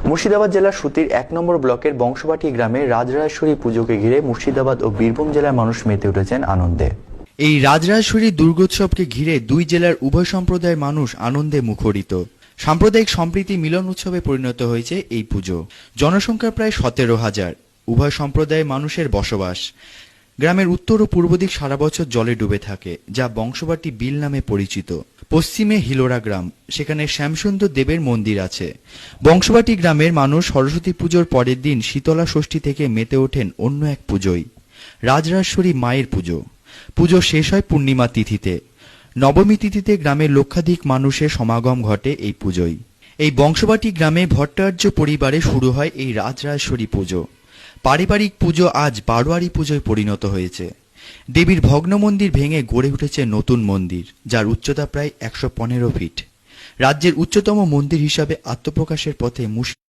মুর্শিদাবাদ জেলার সুতির ১ নম্বর ব্লকের বংশবাটি গ্রামে রাজরাজেশ্বরী পুজোকে ঘিরে মুর্শিদাবাদ ও বীরভূম জেলার মানুষ মেতে উঠেছেন আনন্দে। এই রাজরাজেশ্বরী দুর্গোৎসবকে ঘিরে দুই জেলার উভয় সম্প্রদায়ের মানুষ আনন্দে মুখরিত। সাম্প্রদায়িক সম্প্রীতি মিলন উৎসবে পরিণত হয়েছে এই পুজো। জনসংখ্যা প্রায় ১৭,০০০। উভয় সম্প্রদায়ের মানুষের বসবাস। গ্রামের উত্তর ও পূর্ব দিক সারা বছর জলে ডুবে থাকে, যা বংশবাটি বিল নামে পরিচিত। পশ্চিমে হিলোরা গ্রাম, সেখানে শ্যামসুন্দর দেবের মন্দির আছে। বংশবাটি গ্রামের মানুষ সরস্বতী পুজোর পরের দিন শীতলা ষষ্ঠী থেকে মেতে ওঠেন অন্য এক পুজোয়, রাজরাজেশ্বরী মায়ের পুজো। পুজো শেষ হয় পূর্ণিমা তিথিতে। নবমী তিথিতে গ্রামের লক্ষাধিক মানুষের সমাগম ঘটে এই পুজোয়। এই বংশবাটি গ্রামে ভট্টাচার্য পরিবারে শুরু হয় এই রাজরাজেশ্বরী পুজো। পারিবারিক পুজো আজ বারোয়ারি পুজোয় পরিণত হয়েছে। দেবীর ভগ্ন মন্দির ভেঙে গড়ে উঠেছে নতুন মন্দির, যার উচ্চতা প্রায় ১১৫ ফিট। রাজ্যের উচ্চতম মন্দির হিসাবে আত্মপ্রকাশের পথে